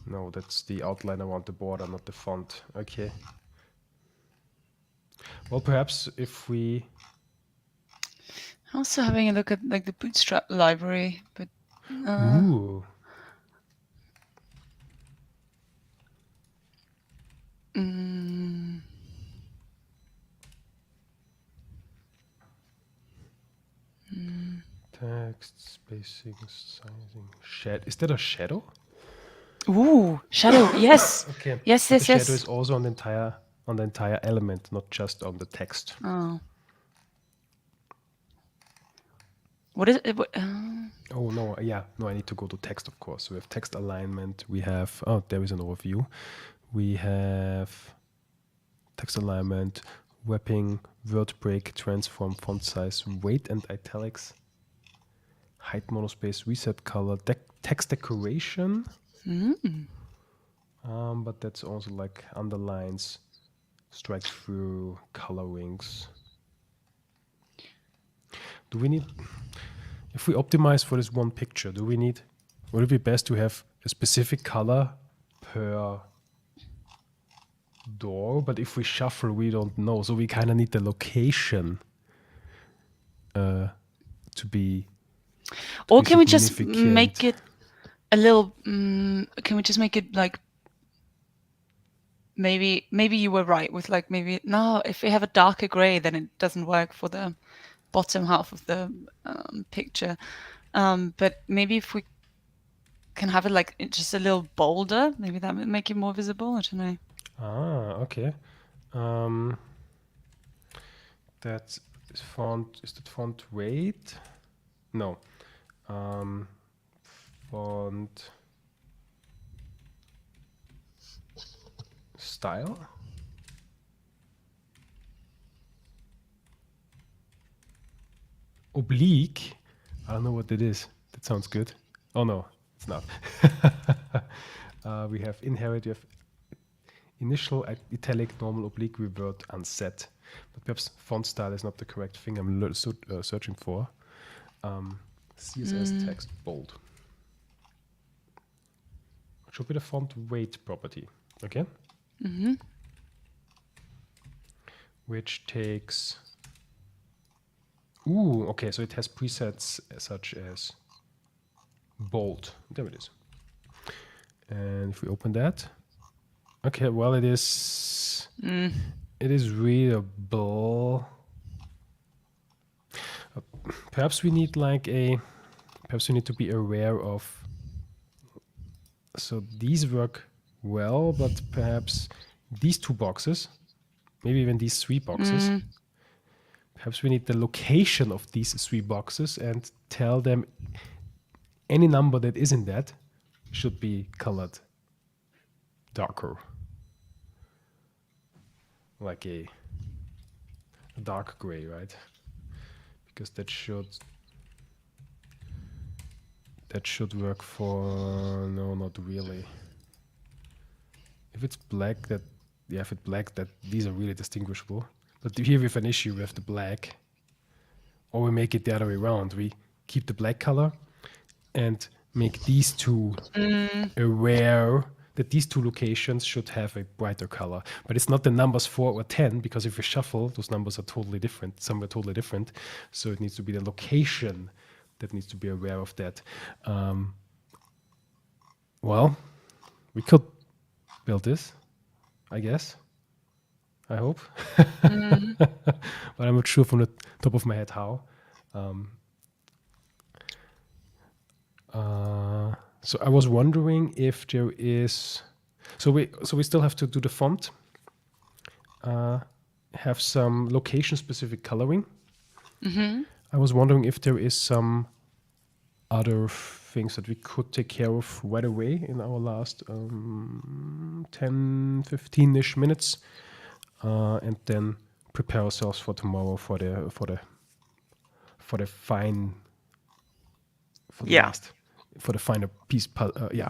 No, that's the outline. I want the border, not the font. Okay. Well, perhaps if we... Also having a look at like the Bootstrap library, but Ooh. Text, spacing, sizing, Is that a shadow? Ooh, shadow. Yes. Okay. Yes, But yes, the yes. shadow is also on the entire element, not just on the text. Oh. What is it? Oh no, yeah, no, I need to go to text, of course. So we have text alignment. We have there is an overview. We have text alignment, wrapping, word break, transform, font size, weight and italics, height, monospace, reset color, text decoration. But that's also like underlines, strike through, colorings. Do we need, if we optimize for this one picture, would it be best to have a specific color per door? But if we shuffle, we don't know. So we kind of need the location to be Or can we just significant. make it a little? Can we just make it like? Maybe you were right with like maybe no. If we have a darker gray, then it doesn't work for the bottom half of the picture. But maybe if we can have it like just a little bolder, maybe that would make it more visible. I don't know. Okay. That's font. Is that font weight? No. Font style. Oblique. I don't know what that is. That sounds good. Oh no, it's not. We have inherit. We have initial, italic, normal, oblique, revert, unset. But perhaps font style is not the correct thing I'm searching for. CSS text bold. It should be the font weight property. Okay. Which takes. Ooh, okay, so it has presets such as bold. There it is. And if we open that, okay, well, it is readable. Perhaps we need perhaps we need to be aware of. So these work well, but perhaps these two boxes, maybe even these three boxes. Perhaps we need the location of these three boxes and tell them any number that isn't that should be colored darker. Like a dark gray, right? Because that should work for, no, not really. If it's black, if it's black, that these are really distinguishable. But here we have an issue with the black. Or we make it the other way around. We keep the black color and make these two aware that these two locations should have a brighter color. But it's not the numbers 4 or 10, because if we shuffle, those numbers are totally different. Some are totally different. So it needs to be the location that needs to be aware of that. Well, we could build this, I guess. I hope. But I'm not sure from the top of my head how. So I was wondering if there is. So we still have to do the font. Have some location-specific coloring. I was wondering if there is some other things that we could take care of right away in our last 10, 15-ish minutes, and then prepare ourselves for tomorrow for the fine. For the final piece, yeah.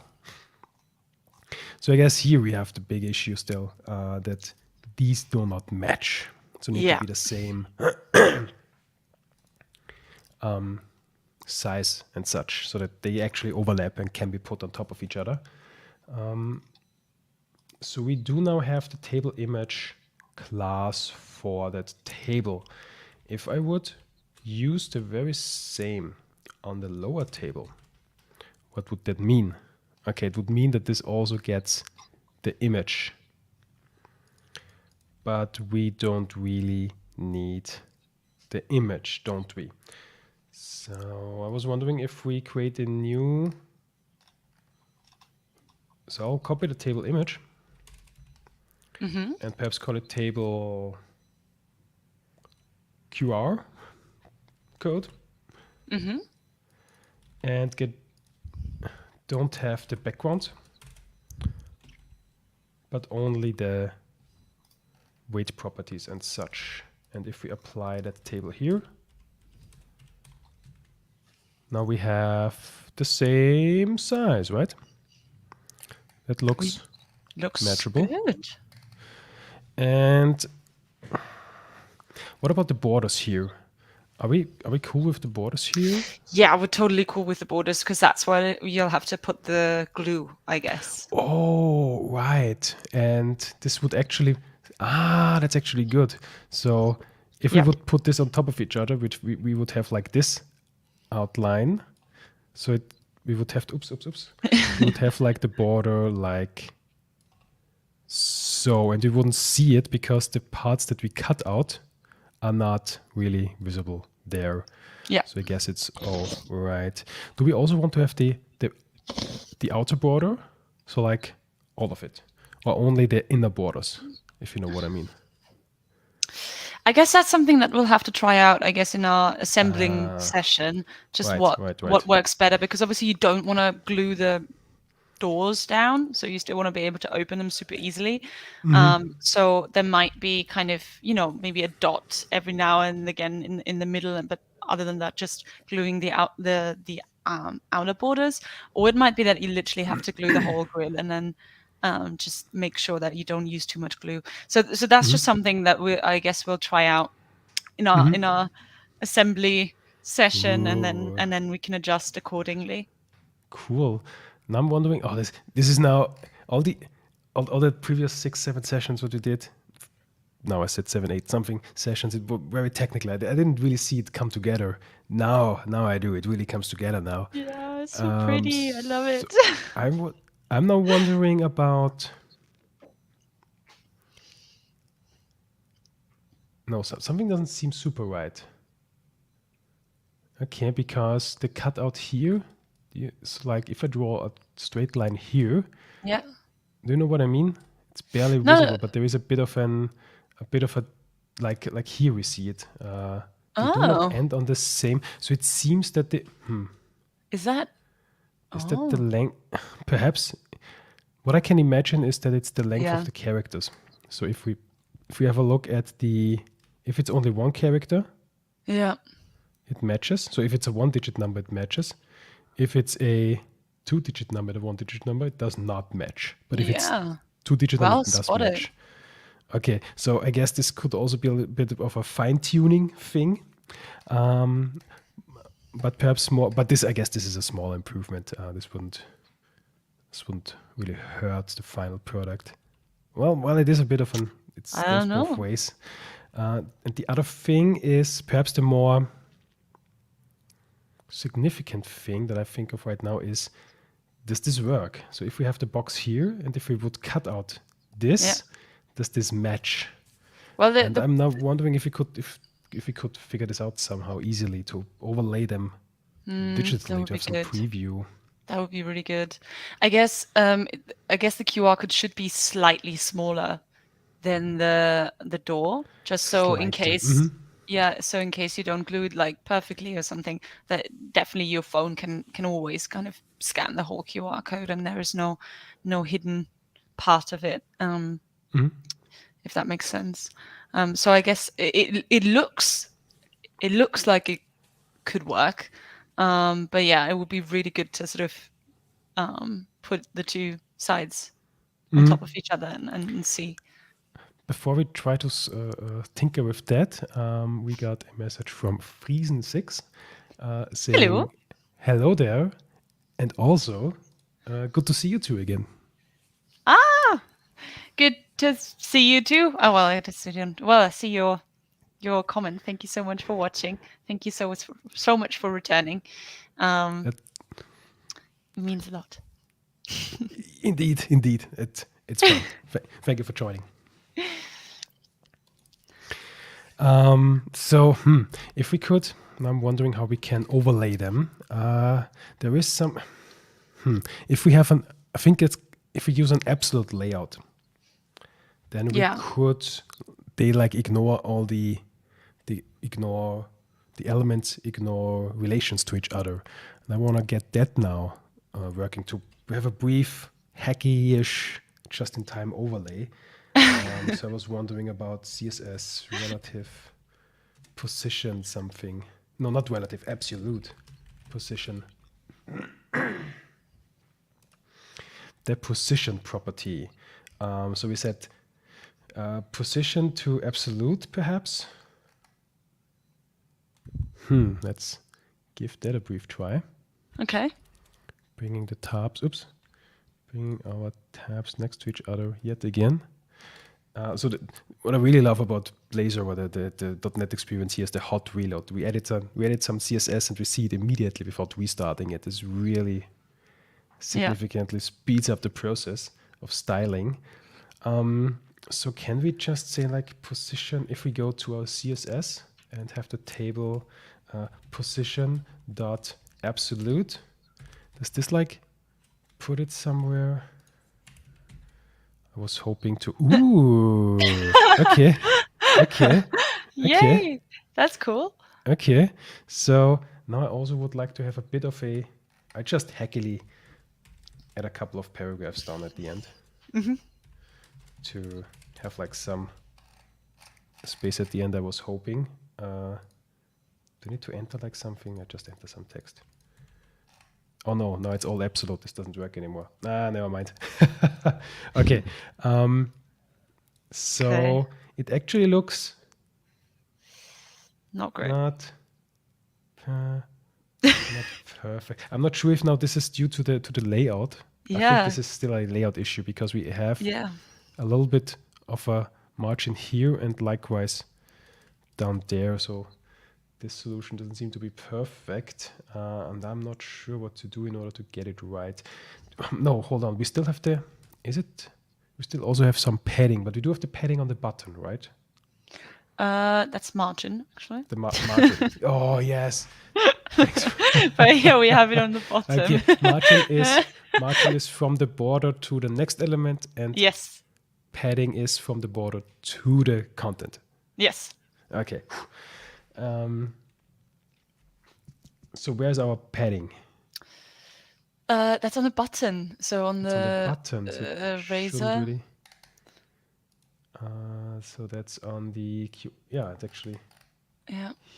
So I guess here we have the big issue still, that these do not match. So need to Yeah. be the same size and such, so that they actually overlap and can be put on top of each other. So we do now have the table image class for that table. If I would use the very same on the lower table, what would that mean? Okay, it would mean that this also gets the image, but we don't really need the image, don't we? So I was wondering if we create a new, so I'll copy the table image and perhaps call it table QR code and don't have the background, but only the weight properties and such. And if we apply that table here, now we have the same size, right? That looks matchable. Good. And what about the borders here? Are we cool with the borders here? Yeah, we're totally cool with the borders because that's where you'll have to put the glue, I guess. Oh, right. And this would actually, that's actually good. So if we Yep. would put this on top of each other, which we would have like this outline. So we would have to, we would have like the border like so, and we wouldn't see it because the parts that we cut out are not really visible there. Yeah. So I guess it's all right. Do we also want to have the outer border? So like all of it, or only the inner borders, if you know what I mean. I guess that's something that we'll have to try out, I guess, in our assembling session, just Right, what right. works better, because obviously you don't want to glue the doors down, so you still want to be able to open them super easily. So there might be kind of, maybe a dot every now and again in the middle, but other than that, just gluing the outer borders, or it might be that you literally have to glue the whole grill and then just make sure that you don't use too much glue. So that's just something that I guess we'll try out in our assembly session, and then we can adjust accordingly. Cool. Now I'm wondering, this is now all the previous 6-7 sessions what we did. Now I said 7-8 something sessions. It was very technical. I didn't really see it come together. Now I do. It really comes together now. Yeah, it's so pretty. I love it. So I'm now wondering about. No, something doesn't seem super right. Okay, because the cutout here, it's like if I draw a straight line here. Yeah. Do you know what I mean? It's barely visible, but there is a bit of a like here we see it. They do not end on the same. So it seems that Is that that the length? Perhaps what I can imagine is that it's the length of the characters. So if we have a look at if it's only one character, it matches. So if it's a 1-digit number, it matches. If it's a 2-digit number, the 1-digit number, it does not match. But if it's 2-digit number, it does match. Okay, so I guess this could also be a little bit of a fine-tuning thing, but perhaps more. But I guess this is a small improvement. This wouldn't really hurt the final product. Well, it is a bit of an. It's both ways. And the other thing is perhaps the more significant thing that I think of right now is, does this work? So if we have the box here, and if we would cut out this, does this match? Well, and I'm now wondering if we could figure this out somehow easily to overlay them digitally to have some preview. That would be really good. I guess the QR code should be slightly smaller than the door, just so in case. So in case you don't glue it like perfectly or something, that definitely your phone can always kind of scan the whole QR code, and there is no hidden part of it. If that makes sense. So I guess it looks like it could work. But yeah, it would be really good to sort of put the two sides on top of each other and see. before we try to tinker with that, we got a message from Friesen6 saying, Hello. hello there, and also good to see you two again. Ah, good to see you too. Oh well, I just didn't. Well, I see your comment. Thank you so much for watching. Thank you so much for returning. It means a lot. Indeed. It's fun. Thank you for joining. So if we could, I'm wondering how we can overlay them. There is some. If we have I think it's if we use an absolute layout, then we could. They like ignore all the ignore the elements, ignore relations to each other. And I want to get that now working to have a brief hacky-ish just-in-time overlay. So I was wondering about CSS relative position something. No, not relative, absolute position. The position property. So we said position to absolute, perhaps. Let's give that a brief try. Okay. Bringing the tabs, bringing our tabs next to each other yet again. So what I really love about Blazor or the .NET experience here is the hot reload. We added some CSS and we see it immediately without restarting it. This really significantly speeds up the process of styling. So can we just say like position, if we go to our CSS and have the table position dot absolute, does this like put it somewhere? I was hoping to. Ooh, okay. Yay, that's cool. Okay, so now I also would like to have a bit of I just hackily add a couple of paragraphs down at the end to have like some space at the end. I was hoping. Do I need to enter like something? I just enter some text. Oh no, now it's all absolute. This doesn't work anymore. Never mind. Okay. So it actually looks not great. Not perfect. I'm not sure if now this is due to the layout. I think this is still a layout issue because we have a little bit of a margin here and likewise down there. So this solution doesn't seem to be perfect, and I'm not sure what to do in order to get it right. No, hold on. We still have we still also have some padding, but we do have the padding on the button, right? That's margin, actually. The margin. Oh, yes. But here we have it on the bottom. Okay, margin is from the border to the next element, and padding is from the border to the content. Yes. Okay. So where's our padding? That's on the button. So on the button. razor. So that's on the it's actually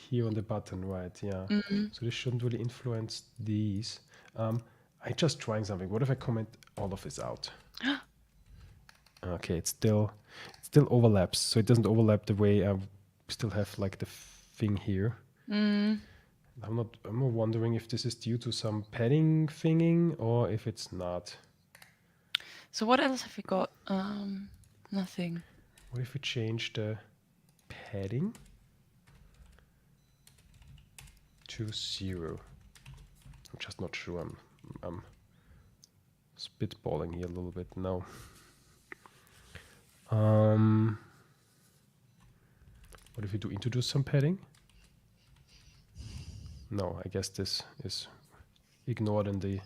here on the button, right? Yeah. So this shouldn't really influence these. I just trying something. What if I comment all of this out? Okay, it still overlaps. So it doesn't overlap the way I still have like the thing here. I'm more wondering if this is due to some padding thinging or if it's not. So what else have we got? Nothing. What if we change the padding to 0? I'm just not sure. I'm spitballing here a little bit now. What if we do introduce some padding? No, I guess this is ignored in the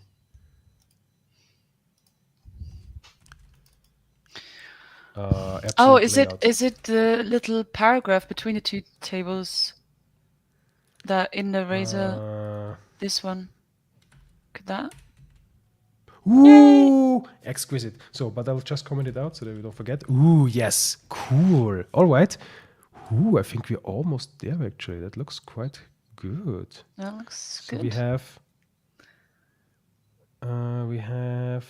is it the little paragraph between the two tables that in the razor? This one. Could that? Ooh, exquisite. So, but I'll just comment it out so that we don't forget. Ooh, yes, cool. All right. Ooh, I think we're almost there actually. That looks quite good. That looks good. So we have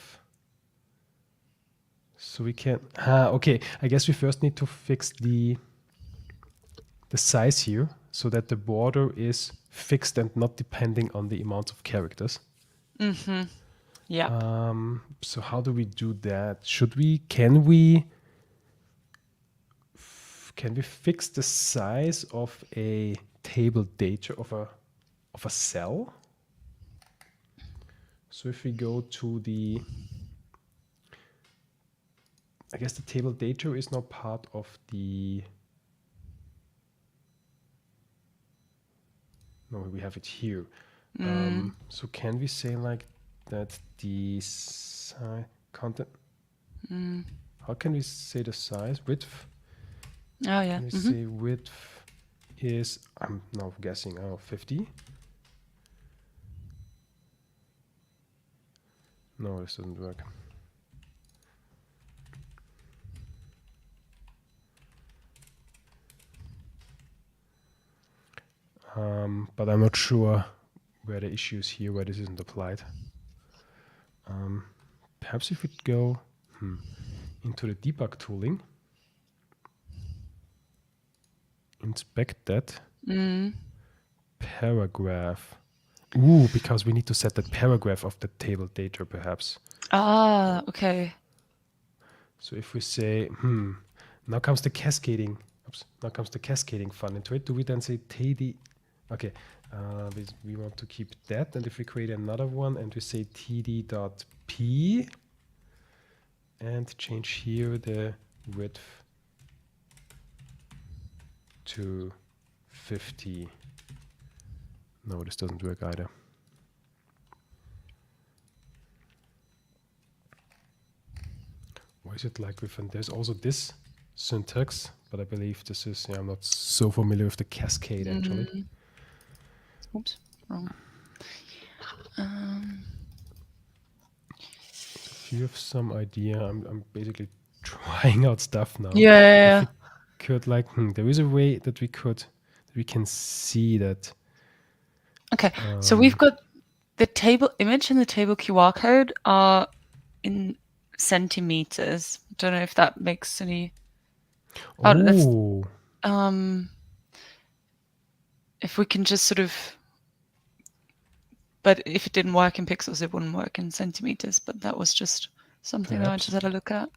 So we can, okay, I guess we first need to fix the size here so that the border is fixed and not depending on the amount of characters. Yeah. So how do we do that? Can we fix the size of a table data of a cell? So if we go to I guess the table data is now part of the, no, we have it here. So can we say like that the content, how can we say the size? Width? Oh, yeah. Can we say width is, I'm now guessing, 50? No, this doesn't work. But I'm not sure where the issue is here, where this isn't applied. Perhaps if we go into the debug tooling, inspect that paragraph. Ooh, because we need to set that paragraph of the table data, perhaps. Ah, okay. So if we say, now comes the cascading. Oops, now comes the cascading fun into it. Do we then say td? Okay, we want to keep that. And if we create another one and we say td.p and change here the width to 50. No, this doesn't work either. Why is it like there's also this syntax, but I believe this is, I'm not so familiar with the cascade actually. Oops, wrong. If you have some idea, I'm basically trying out stuff now. Yeah. If we could like, there is a way that we can see that. Okay, so we've got the table image and the table QR code are in centimeters. Don't know if that makes any. Oh, If we can just sort of, but if it didn't work in pixels, it wouldn't work in centimeters. But that was just something that I just had a look at.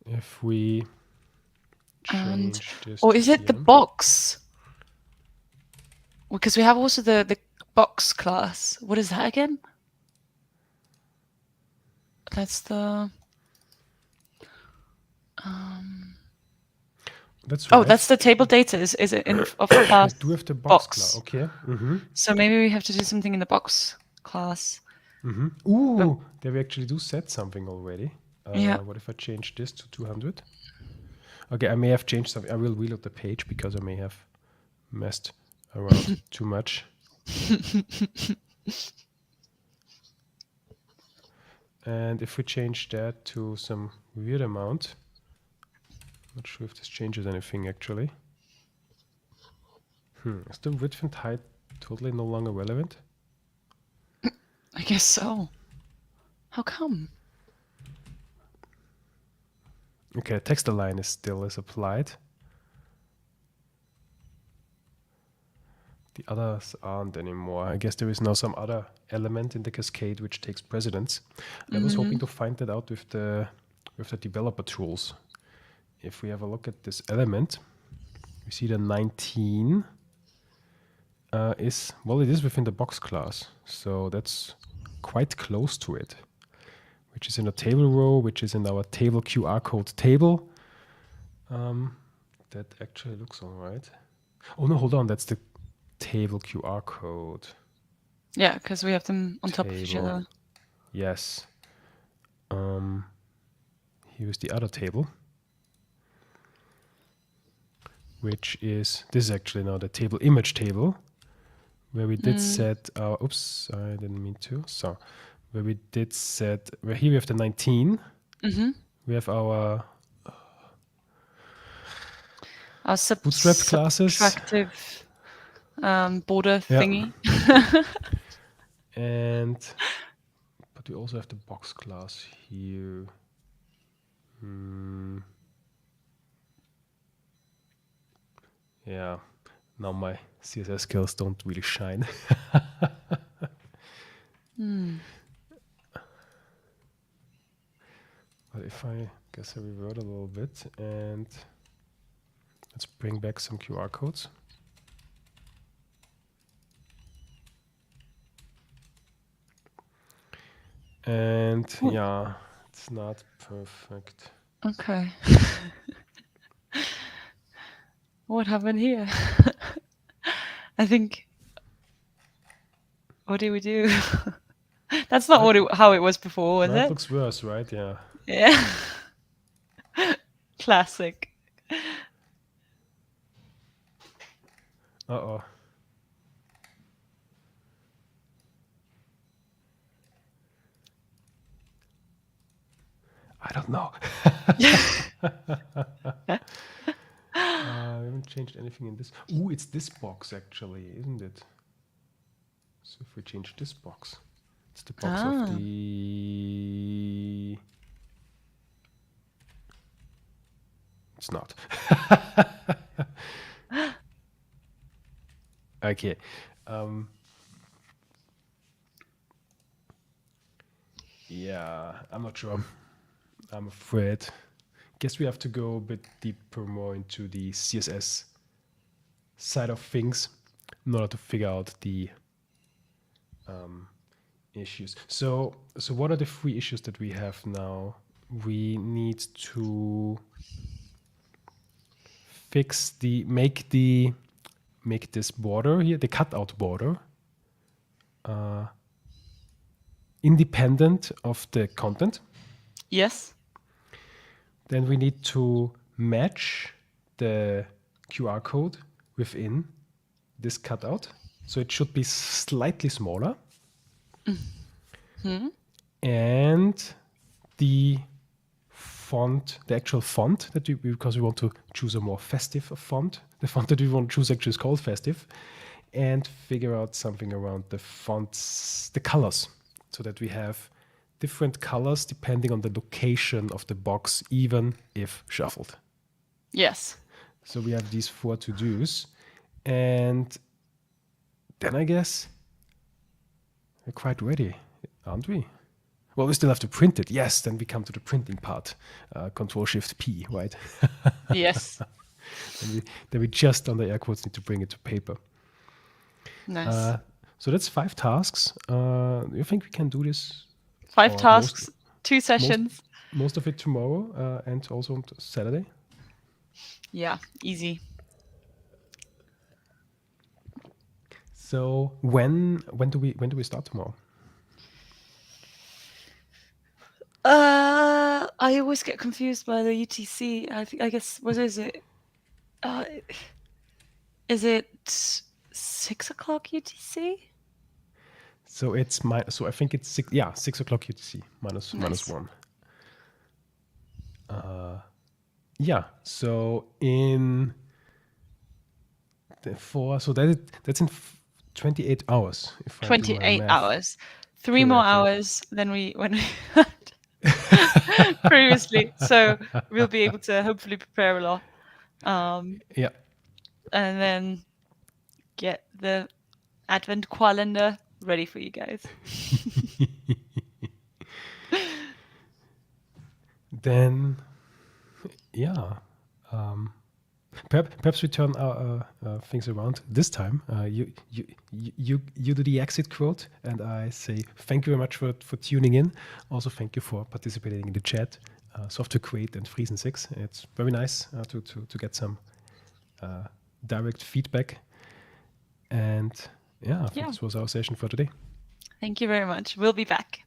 If we And change this, or is it the box? Because we have also the box class. What is that again? That's the. That's right. Oh, that's the table data. Is it in of class? Do have the box class? Okay. So maybe we have to do something in the box class. Ooh, there we actually do set something already. Yeah. What if I change this to 200? Okay, I may have changed something. I will reload the page because I may have messed around too much. And if we change that to some weird amount, not sure if this changes anything actually. Is the width and height totally no longer relevant? I guess so. How come? Okay, text align is still applied. The others aren't anymore. I guess there is now some other element in the cascade which takes precedence. I was hoping to find that out with the developer tools. If we have a look at this element, we see the 19 it is within the box class. So that's quite close to it, which is in a table row, which is in our table QR code table. That actually looks all right. Oh no, hold on, that's the table QR code. Yeah, because we have them on top of each other. Yes. Here is the other table, which is, this is actually now the table image table, where we did set our, oops, I didn't mean to. So, where we did set, where here we have the 19. We have our bootstrap classes. Subtractive border thingy. And, but we also have the box class here. Yeah, now my CSS skills don't really shine. But if I guess I revert a little bit and let's bring back some QR codes. And yeah, it's not perfect. Okay. What happened here? I think. What do we do? That's not how it was before, was That it? looks worse, right? Yeah. Yeah. Classic. Uh-oh. I don't know. We haven't changed anything in this. Ooh, it's this box actually, isn't it? So if we change this box, it's the box of the... It's not. Okay. Yeah, I'm not sure. I'm afraid. Guess we have to go a bit deeper more into the CSS side of things in order to figure out the issues. So what are the three issues that we have now? We need to fix make this border here, the cutout border, independent of the content. Yes. Then we need to match the QR code within this cutout. So it should be slightly smaller. And the font, the actual font that because we want to choose a more festive font. The font that we want to choose actually is called festive. And figure out something around the fonts, the colors, so that we have different colors depending on the location of the box, even if shuffled. Yes. So we have these 4 to-dos. And then I guess we're quite ready, aren't we? Well, we still have to print it. Yes, then we come to the printing part. Control-Shift-P, right? Yes. Then we just, under air quotes, need to bring it to paper. Nice. So that's 5 tasks. You think we can do this? 5 tasks, 2 sessions. Most of it tomorrow and also on Saturday? Yeah, easy. So when do we start tomorrow? I always get confused by the UTC. I guess what is it? Is it 6 o'clock UTC? So it's so I think it's 6 o'clock UTC minus 1. Yeah. So in the 4. So that's in 28 hours. If I do my 28 math hours. 3 more correctly. hours than when we had previously. So we'll be able to hopefully prepare a lot. Yeah. And then get the AdventQRlendar ready for you guys. Then, yeah. Perhaps we turn our things around this time. You do the exit quote, and I say thank you very much for tuning in. Also, thank you for participating in the chat. Software Create and Friesen 6. It's very nice to get some direct feedback. And yeah, I think this was our session for today. Thank you very much. We'll be back.